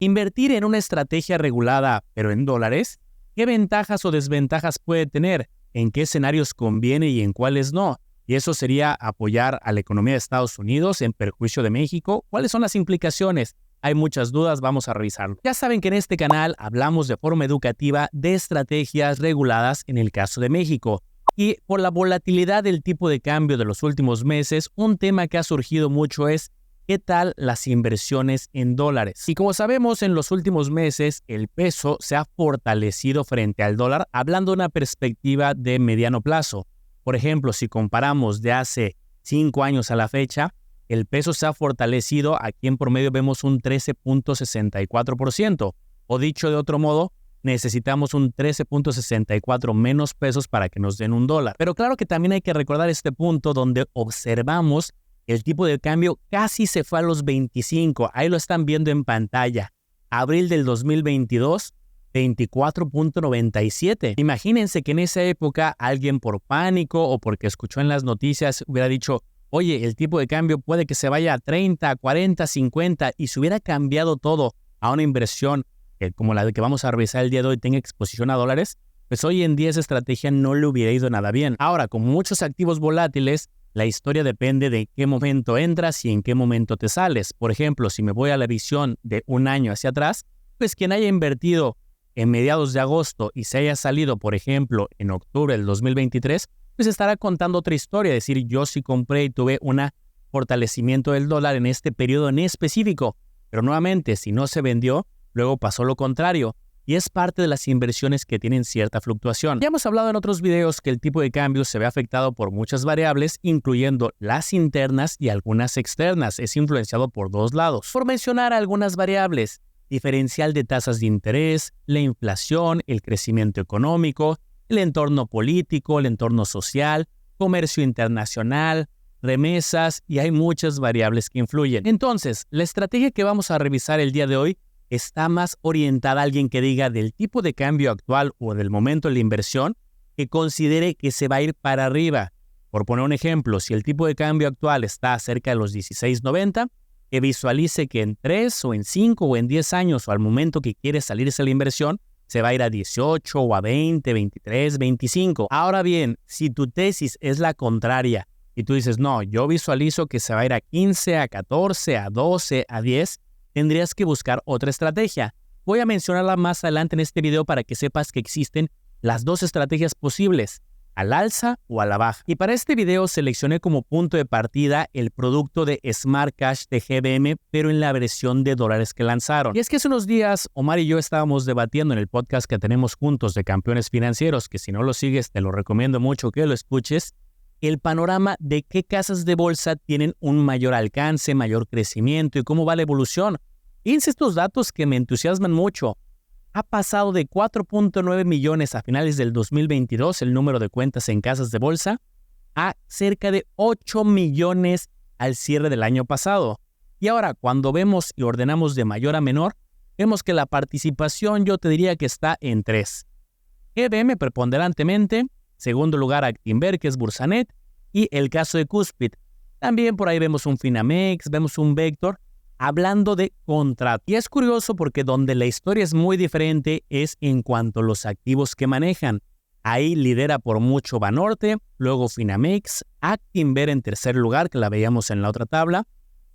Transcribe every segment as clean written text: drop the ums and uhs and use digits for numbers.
Invertir en una estrategia regulada, pero en dólares, ¿qué ventajas o desventajas puede tener? ¿En qué escenarios conviene y en cuáles no? Y eso sería apoyar a la economía de Estados Unidos en perjuicio de México. ¿Cuáles son las implicaciones? Hay muchas dudas, vamos a revisarlo. Ya saben que en este canal hablamos de forma educativa de estrategias reguladas en el caso de México. Y por la volatilidad del tipo de cambio de los últimos meses, un tema que ha surgido mucho es ¿qué tal las inversiones en dólares? Y como sabemos, en los últimos meses el peso se ha fortalecido frente al dólar, hablando de una perspectiva de mediano plazo. Por ejemplo, si comparamos de hace 5 años a la fecha, el peso se ha fortalecido, aquí en promedio vemos un 13.64%. O dicho de otro modo, necesitamos un 13.64 menos pesos para que nos den un dólar. Pero claro que también hay que recordar este punto donde observamos el tipo de cambio casi se fue a los 25. Ahí lo están viendo en pantalla. Abril del 2022, 24.97. Imagínense que en esa época alguien por pánico o porque escuchó en las noticias hubiera dicho, oye, el tipo de cambio puede que se vaya a 30, 40, 50 y se hubiera cambiado todo a una inversión como la que vamos a revisar el día de hoy tenga exposición a dólares, pues hoy en día esa estrategia no le hubiera ido nada bien. Ahora, con muchos activos volátiles, la historia depende de qué momento entras y en qué momento te sales. Por ejemplo, si me voy a la visión de un año hacia atrás, pues quien haya invertido en mediados de agosto y se haya salido, por ejemplo, en octubre del 2023, pues estará contando otra historia. Es decir, yo sí compré y tuve un fortalecimiento del dólar en este periodo en específico. Pero nuevamente, si no se vendió, luego pasó lo contrario. Y es parte de las inversiones que tienen cierta fluctuación. Ya hemos hablado en otros videos que el tipo de cambio se ve afectado por muchas variables, incluyendo las internas y algunas externas. Es influenciado por dos lados. Por mencionar algunas variables, diferencial de tasas de interés, la inflación, el crecimiento económico, el entorno político, el entorno social, comercio internacional, remesas y hay muchas variables que influyen. Entonces, la estrategia que vamos a revisar el día de hoy está más orientada a alguien que diga del tipo de cambio actual o del momento de la inversión que considere que se va a ir para arriba. Por poner un ejemplo, si el tipo de cambio actual está cerca de los 16.90, que visualice que en 3 o en 5 o en 10 años o al momento que quiere salirse la inversión, se va a ir a 18 o a 20, 23, 25. Ahora bien, si tu tesis es la contraria y tú dices, no, yo visualizo que se va a ir a 15, a 14, a 12, a 10, tendrías que buscar otra estrategia. Voy a mencionarla más adelante en este video para que sepas que existen las dos estrategias posibles, al alza o a la baja. Y para este video seleccioné como punto de partida el producto de Smart Cash de GBM, pero en la versión de dólares que lanzaron. Y es que hace unos días Omar y yo estábamos debatiendo en el podcast que tenemos juntos de Campeones Financieros, que si no lo sigues te lo recomiendo mucho que lo escuches, el panorama de qué casas de bolsa tienen un mayor alcance, mayor crecimiento y cómo va la evolución. Fíjense estos datos que me entusiasman mucho. Ha pasado de 4.9 millones a finales del 2022 el número de cuentas en casas de bolsa a cerca de 8 millones al cierre del año pasado. Y ahora, cuando vemos y ordenamos de mayor a menor, vemos que la participación yo te diría que está en 3. GBM preponderantemente, segundo lugar Actinver, que es Bursanet, y el caso de Cuspid. También por ahí vemos un Finamex, vemos un Vector, hablando de contrato. Y es curioso porque donde la historia es muy diferente es en cuanto a los activos que manejan. Ahí lidera por mucho Banorte, luego Finamex, Actinver en tercer lugar, que la veíamos en la otra tabla,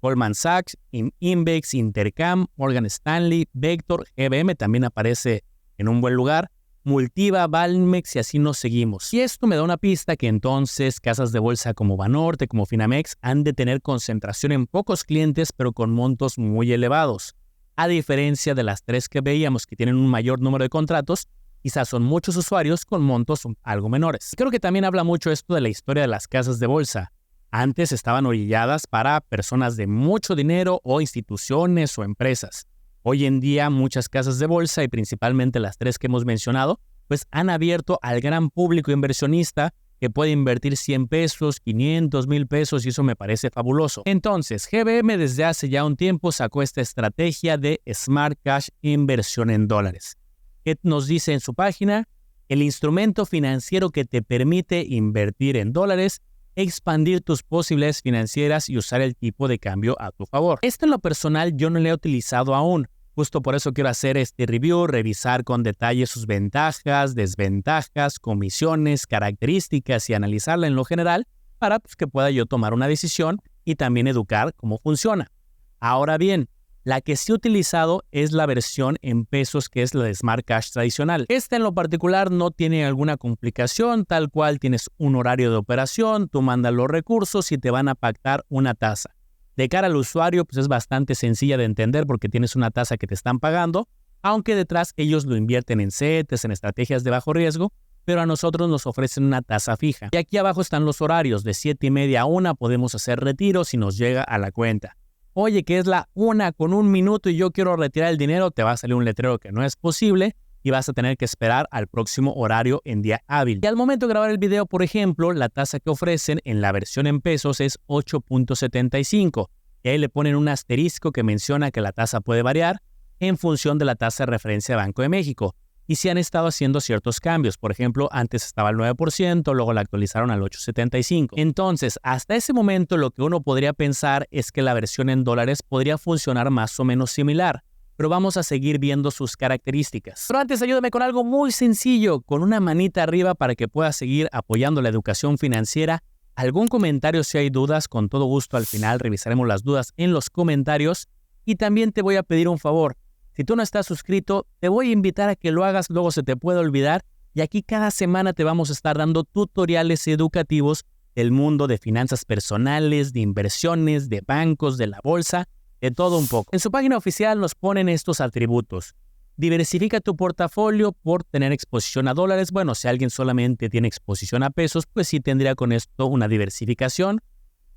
Goldman Sachs, Invex, Intercam, Morgan Stanley, Vector, GBM también aparece en un buen lugar, Multiva, Valmex y así nos seguimos. Y esto me da una pista que entonces casas de bolsa como Banorte, como Finamex han de tener concentración en pocos clientes pero con montos muy elevados. A diferencia de las 3 que veíamos que tienen un mayor número de contratos, quizás son muchos usuarios con montos algo menores. Creo que también habla mucho esto de la historia de las casas de bolsa. Antes estaban orilladas para personas de mucho dinero o instituciones o empresas. Hoy en día muchas casas de bolsa y principalmente las 3 que hemos mencionado, pues han abierto al gran público inversionista que puede invertir 100 pesos, 500, 1000 pesos y eso me parece fabuloso. Entonces, GBM desde hace ya un tiempo sacó esta estrategia de Smart Cash inversión en dólares. ¿Qué nos dice en su página? El instrumento financiero que te permite invertir en dólares, expandir tus posibilidades financieras y usar el tipo de cambio a tu favor. Esto en lo personal yo no lo he utilizado aún. Justo por eso quiero hacer este review, revisar con detalle sus ventajas, desventajas, comisiones, características y analizarla en lo general para que pueda yo tomar una decisión y también educar cómo funciona. Ahora bien, la que sí he utilizado es la versión en pesos, que es la de Smart Cash tradicional. Esta en lo particular no tiene alguna complicación, tal cual tienes un horario de operación, tú mandas los recursos y te van a pactar una tasa. De cara al usuario, pues es bastante sencilla de entender porque tienes una tasa que te están pagando, aunque detrás ellos lo invierten en CETES, en estrategias de bajo riesgo, pero a nosotros nos ofrecen una tasa fija. Y aquí abajo están los horarios, de 7:30 a 1 podemos hacer retiros si nos llega a la cuenta. Oye, que es la 1 con 1 minuto y yo quiero retirar el dinero, te va a salir un letrero que no es posible y vas a tener que esperar al próximo horario en día hábil. Y al momento de grabar el video, por ejemplo, la tasa que ofrecen en la versión en pesos es 8.75. Y ahí le ponen un asterisco que menciona que la tasa puede variar en función de la tasa de referencia de Banco de México. Y si han estado haciendo ciertos cambios. Por ejemplo, antes estaba al 9%, luego la actualizaron al 8.75. Entonces, hasta ese momento lo que uno podría pensar es que la versión en dólares podría funcionar más o menos similar. Pero vamos a seguir viendo sus características. Pero antes ayúdame con algo muy sencillo, con una manita arriba para que puedas seguir apoyando la educación financiera. Algún comentario si hay dudas, con todo gusto al final revisaremos las dudas en los comentarios. Y también te voy a pedir un favor. Si tú no estás suscrito, te voy a invitar a que lo hagas, luego se te puede olvidar. Y aquí cada semana te vamos a estar dando tutoriales educativos del mundo de finanzas personales, de inversiones, de bancos, de la bolsa, de todo un poco. En su página oficial nos ponen estos atributos. Diversifica tu portafolio por tener exposición a dólares. Bueno, si alguien solamente tiene exposición a pesos, pues sí tendría con esto una diversificación.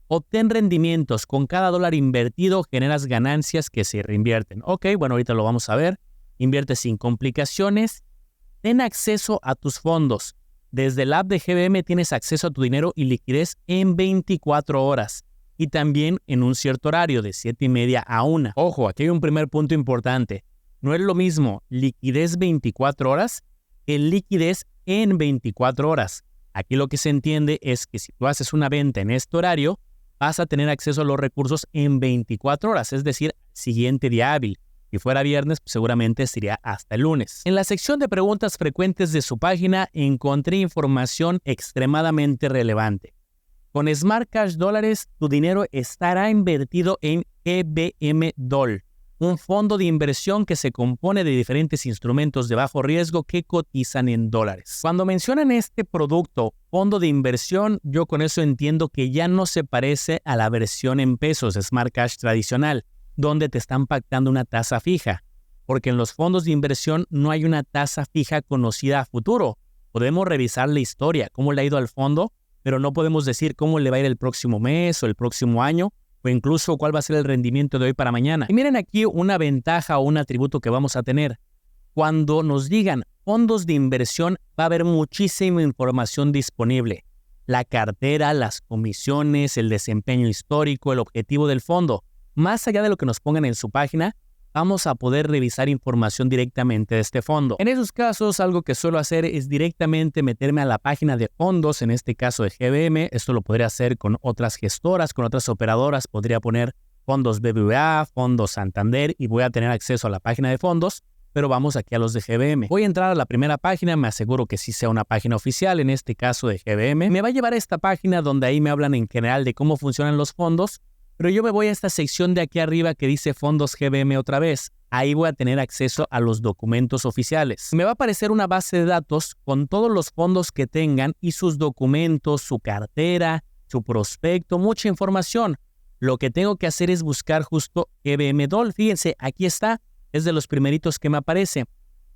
Obtén rendimientos. Con cada dólar invertido generas ganancias que se reinvierten. Ok, bueno, ahorita lo vamos a ver. Invierte sin complicaciones. Ten acceso a tus fondos. Desde el app de GBM tienes acceso a tu dinero y liquidez en 24 horas. Y también en un cierto horario de 7:30 a 1. Ojo, aquí hay un primer punto importante. No es lo mismo liquidez 24 horas que liquidez en 24 horas. Aquí lo que se entiende es que si tú haces una venta en este horario, vas a tener acceso a los recursos en 24 horas, es decir, siguiente día hábil. Si fuera viernes, pues seguramente sería hasta el lunes. En la sección de preguntas frecuentes de su página encontré información extremadamente relevante. Con Smart Cash Dólares, tu dinero estará invertido en GBM Doll, un fondo de inversión que se compone de diferentes instrumentos de bajo riesgo que cotizan en dólares. Cuando mencionan este producto, fondo de inversión, yo con eso entiendo que ya no se parece a la versión en pesos Smart Cash tradicional, donde te están pactando una tasa fija, porque en los fondos de inversión no hay una tasa fija conocida a futuro. Podemos revisar la historia, cómo le ha ido al fondo, pero no podemos decir cómo le va a ir el próximo mes o el próximo año, o incluso cuál va a ser el rendimiento de hoy para mañana. Y miren aquí una ventaja o un atributo que vamos a tener. Cuando nos digan fondos de inversión, va a haber muchísima información disponible. La cartera, las comisiones, el desempeño histórico, el objetivo del fondo. Más allá de lo que nos pongan en su página, vamos a poder revisar información directamente de este fondo. En esos casos, algo que suelo hacer es directamente meterme a la página de fondos, en este caso de GBM. Esto lo podría hacer con otras gestoras, con otras operadoras. Podría poner fondos BBVA, fondos Santander y voy a tener acceso a la página de fondos, pero vamos aquí a los de GBM. Voy a entrar a la primera página, me aseguro que sí sea una página oficial, en este caso de GBM. Me va a llevar a esta página donde ahí me hablan en general de cómo funcionan los fondos. Pero yo me voy a esta sección de aquí arriba que dice Fondos GBM otra vez. Ahí voy a tener acceso a los documentos oficiales. Me va a aparecer una base de datos con todos los fondos que tengan y sus documentos, su cartera, su prospecto, mucha información. Lo que tengo que hacer es buscar justo GBM Doll. Fíjense, aquí está, es de los primeritos que me aparece. Va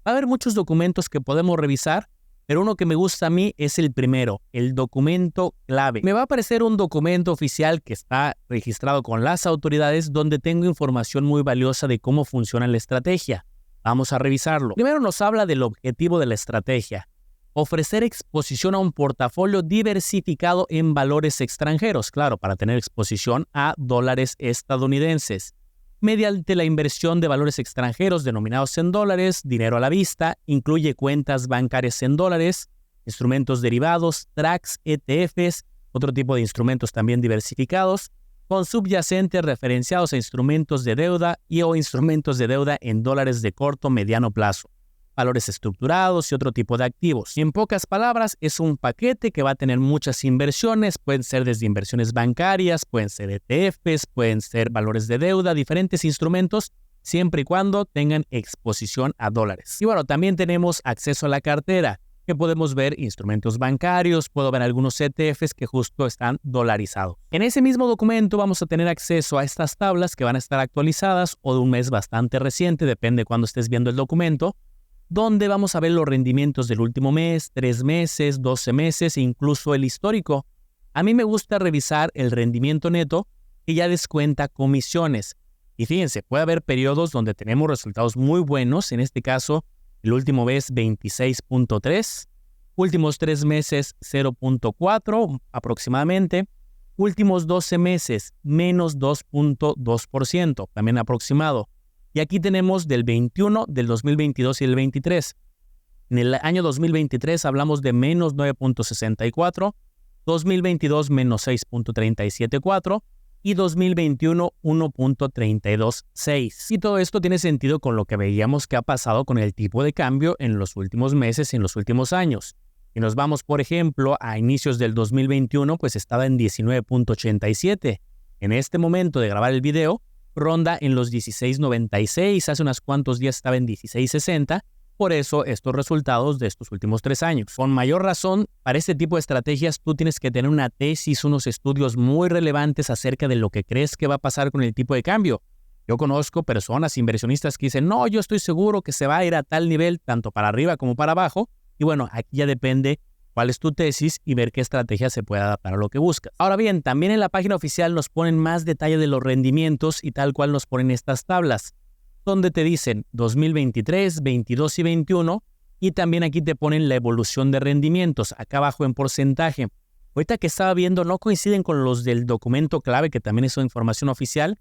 a haber muchos documentos que podemos revisar, pero uno que me gusta a mí es el primero, el documento clave. Me va a aparecer un documento oficial que está registrado con las autoridades donde tengo información muy valiosa de cómo funciona la estrategia. Vamos a revisarlo. Primero nos habla del objetivo de la estrategia. Ofrecer exposición a un portafolio diversificado en valores extranjeros, claro, para tener exposición a dólares estadounidenses. Mediante la inversión de valores extranjeros denominados en dólares, dinero a la vista, incluye cuentas bancarias en dólares, instrumentos derivados, tracks, ETFs, otro tipo de instrumentos también diversificados, con subyacentes referenciados a instrumentos de deuda y o instrumentos de deuda en dólares de corto o mediano plazo, valores estructurados y otro tipo de activos. Y en pocas palabras, es un paquete que va a tener muchas inversiones, pueden ser desde inversiones bancarias, pueden ser ETFs, pueden ser valores de deuda, diferentes instrumentos, siempre y cuando tengan exposición a dólares. Y bueno, también tenemos acceso a la cartera, que podemos ver instrumentos bancarios, puedo ver algunos ETFs que justo están dolarizados. En ese mismo documento vamos a tener acceso a estas tablas que van a estar actualizadas o de un mes bastante reciente, depende de cuándo estés viendo el documento, donde vamos a ver los rendimientos del último mes, 3 meses, 12 meses e incluso el histórico. A mí me gusta revisar el rendimiento neto que ya descuenta comisiones. Y fíjense, puede haber periodos donde tenemos resultados muy buenos, en este caso el último mes 26.3, últimos 3 meses 0.4 aproximadamente, últimos 12 meses menos 2.2%, también aproximado. Y aquí tenemos del 21, del 2022 y del 23. En el año 2023 hablamos de menos 9.64, 2022 menos 6.374 y 2021 1.326. Y todo esto tiene sentido con lo que veíamos que ha pasado con el tipo de cambio en los últimos meses y en los últimos años. Si nos vamos, por ejemplo, a inicios del 2021, pues estaba en 19.87. En este momento de grabar el video, ronda en los 16.96, hace unos cuantos días estaba en 16.60, por eso estos resultados de estos últimos 3 años. Con mayor razón, para este tipo de estrategias tú tienes que tener una tesis, unos estudios muy relevantes acerca de lo que crees que va a pasar con el tipo de cambio. Yo conozco personas, inversionistas que dicen, no, yo estoy seguro que se va a ir a tal nivel, tanto para arriba como para abajo, y bueno, aquí ya depende cuál es tu tesis y ver qué estrategia se puede adaptar a lo que buscas. Ahora bien, también en la página oficial nos ponen más detalle de los rendimientos y tal cual nos ponen estas tablas, donde te dicen 2023, 22 y 21, y también aquí te ponen la evolución de rendimientos, acá abajo en porcentaje. Ahorita que estaba viendo no coinciden con los del documento clave, que también es información oficial,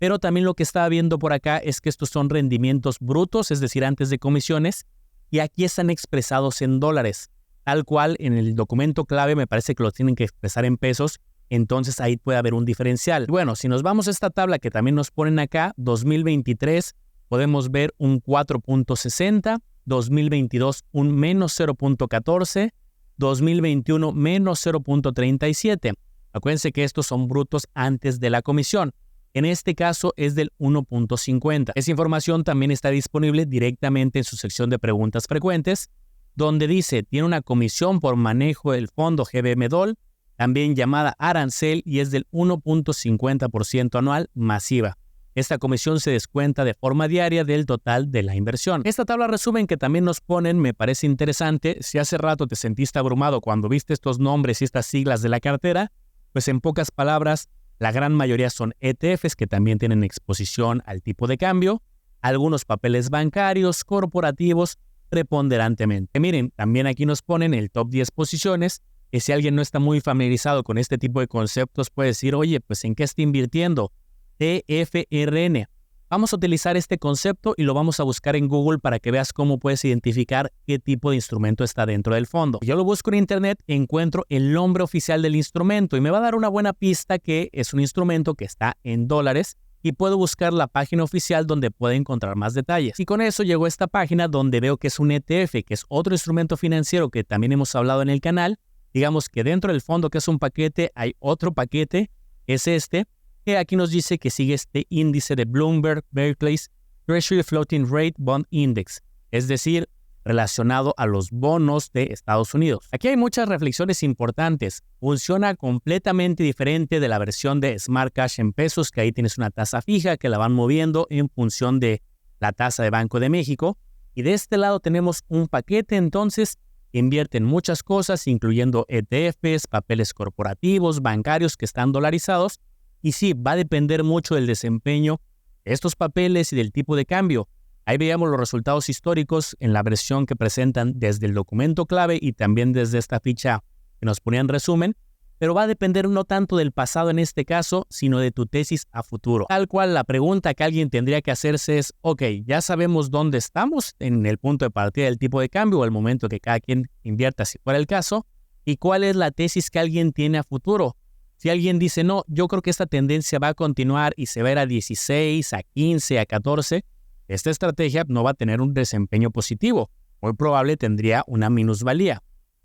pero también lo que estaba viendo por acá es que estos son rendimientos brutos, es decir, antes de comisiones, y aquí están expresados en dólares. Tal cual en el documento clave me parece que lo tienen que expresar en pesos, entonces ahí puede haber un diferencial. Bueno, si nos vamos a esta tabla que también nos ponen acá, 2023 podemos ver un 4.60, 2022 un menos 0.14, 2021 menos 0.37. Acuérdense que estos son brutos antes de la comisión. En este caso es del 1.50. Esa información también está disponible directamente en su sección de preguntas frecuentes, donde dice, tiene una comisión por manejo del fondo GBM DOL, también llamada arancel, y es del 1.50% anual masiva. Esta comisión se descuenta de forma diaria del total de la inversión. Esta tabla resumen que también nos ponen me parece interesante. Si hace rato te sentiste abrumado cuando viste estos nombres y estas siglas de la cartera, pues en pocas palabras, la gran mayoría son ETFs que también tienen exposición al tipo de cambio, algunos papeles bancarios, corporativos, preponderantemente. Miren, también aquí nos ponen el top 10 posiciones, que si alguien no está muy familiarizado con este tipo de conceptos puede decir, oye, pues ¿en qué está invirtiendo? TFRN. Vamos a utilizar este concepto y lo vamos a buscar en Google para que veas cómo puedes identificar qué tipo de instrumento está dentro del fondo. Yo lo busco en internet, encuentro el nombre oficial del instrumento y me va a dar una buena pista que es un instrumento que está en dólares y puedo buscar la página oficial donde puedo encontrar más detalles. Y con eso llego a esta página donde veo que es un ETF, que es otro instrumento financiero que también hemos hablado en el canal. Digamos que dentro del fondo, que es un paquete, hay otro paquete, es este, que aquí nos dice que sigue este índice de Bloomberg Barclays Treasury Floating Rate Bond Index, es decir, relacionado a los bonos de Estados Unidos. Aquí hay muchas reflexiones importantes. Funciona completamente diferente de la versión de Smart Cash en pesos, que ahí tienes una tasa fija que la van moviendo en función de la tasa de Banco de México. Y de este lado tenemos un paquete entonces que invierte en muchas cosas, incluyendo ETFs, papeles corporativos, bancarios que están dolarizados. Y sí, va a depender mucho del desempeño de estos papeles y del tipo de cambio. Ahí veíamos los resultados históricos en la versión que presentan desde el documento clave y también desde esta ficha que nos ponía en resumen, pero va a depender no tanto del pasado en este caso, sino de tu tesis a futuro. Tal cual la pregunta que alguien tendría que hacerse es, ok, ya sabemos dónde estamos en el punto de partida del tipo de cambio o el momento que cada quien invierta si fuera el caso, y cuál es la tesis que alguien tiene a futuro. Si alguien dice, no, yo creo que esta tendencia va a continuar y se va a ir a 16, a 15, a 14, esta estrategia no va a tener un desempeño positivo. Muy probable tendría una minusvalía.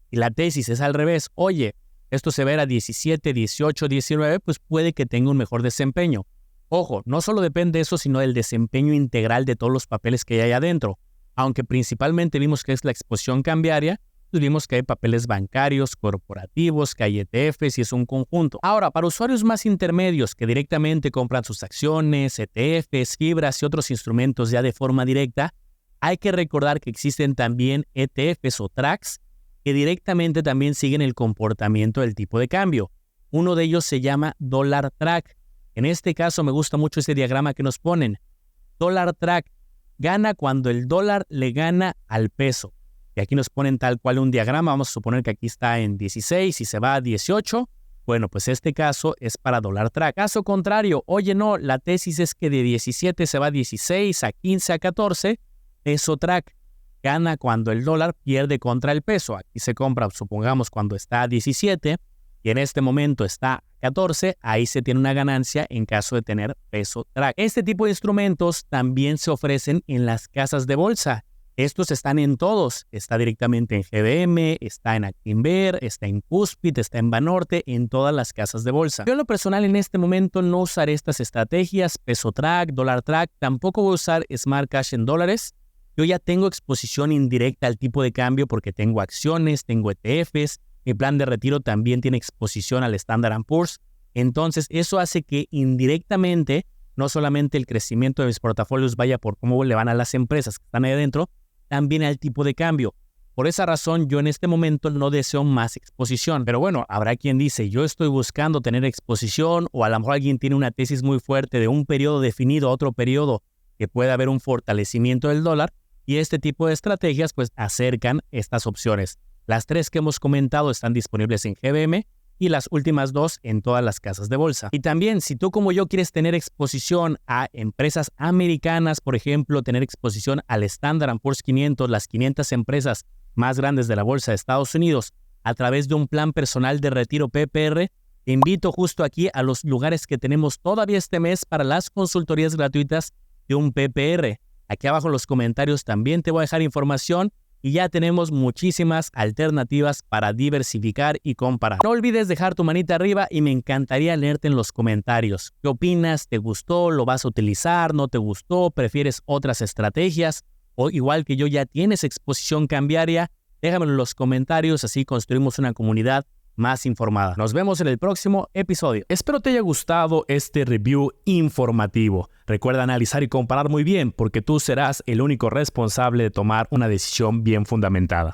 Y la tesis es al revés. Oye, esto se va a ir a 17, 18, 19, pues puede que tenga un mejor desempeño. Ojo, no solo depende de eso, sino del desempeño integral de todos los papeles que hay adentro. Aunque principalmente vimos que es la exposición cambiaria, pues vimos que hay papeles bancarios, corporativos, que hay ETFs y es un conjunto. Ahora, para usuarios más intermedios que directamente compran sus acciones, ETFs, fibras y otros instrumentos ya de forma directa, hay que recordar que existen también ETFs o tracks que directamente también siguen el comportamiento del tipo de cambio. Uno de ellos se llama Dollar Track. En este caso me gusta mucho ese diagrama que nos ponen. Dollar Track gana cuando el dólar le gana al peso. Y aquí nos ponen tal cual un diagrama. Vamos a suponer que aquí está en 16 y se va a 18. Bueno, pues este caso es para Dollar Track. Caso contrario, oye no, la tesis es que de 17 se va a 16, a 15, a 14. Peso Track gana cuando el dólar pierde contra el peso. Aquí se compra, supongamos, cuando está a 17 y en este momento está a 14. Ahí se tiene una ganancia en caso de tener Peso Track. Este tipo de instrumentos también se ofrecen en las casas de bolsa. Estos están en todos. Está directamente en GBM, está en Actinver, está en Cuspid, está en Banorte, en todas las casas de bolsa. Yo en lo personal en este momento no usaré estas estrategias, Peso Track, Dollar Track, tampoco voy a usar Smart Cash en dólares. Yo ya tengo exposición indirecta al tipo de cambio porque tengo acciones, tengo ETFs, mi plan de retiro también tiene exposición al Standard & Poor's. Entonces eso hace que indirectamente no solamente el crecimiento de mis portafolios vaya por cómo le van a las empresas que están ahí adentro, también al tipo de cambio. Por esa razón, yo en este momento no deseo más exposición. Pero bueno, habrá quien dice, yo estoy buscando tener exposición, o a lo mejor alguien tiene una tesis muy fuerte de un periodo definido a otro periodo que puede haber un fortalecimiento del dólar, y este tipo de estrategias pues acercan estas opciones. Las tres que hemos comentado están disponibles en GBM y las últimas dos en todas las casas de bolsa. Y también, si tú como yo quieres tener exposición a empresas americanas, por ejemplo, tener exposición al Standard & Poor's 500, las 500 empresas más grandes de la bolsa de Estados Unidos, a través de un plan personal de retiro PPR, te invito justo aquí a los lugares que tenemos todavía este mes para las consultorías gratuitas de un PPR. Aquí abajo en los comentarios también te voy a dejar información. Y ya tenemos muchísimas alternativas para diversificar y comparar. No olvides dejar tu manita arriba y me encantaría leerte en los comentarios. ¿Qué opinas? ¿Te gustó? ¿Lo vas a utilizar? ¿No te gustó? ¿Prefieres otras estrategias? O igual que yo ya tienes exposición cambiaria. Déjamelo en los comentarios, así construimos una comunidad más informada. Nos vemos en el próximo episodio. Espero te haya gustado este review informativo. Recuerda analizar y comparar muy bien porque tú serás el único responsable de tomar una decisión bien fundamentada.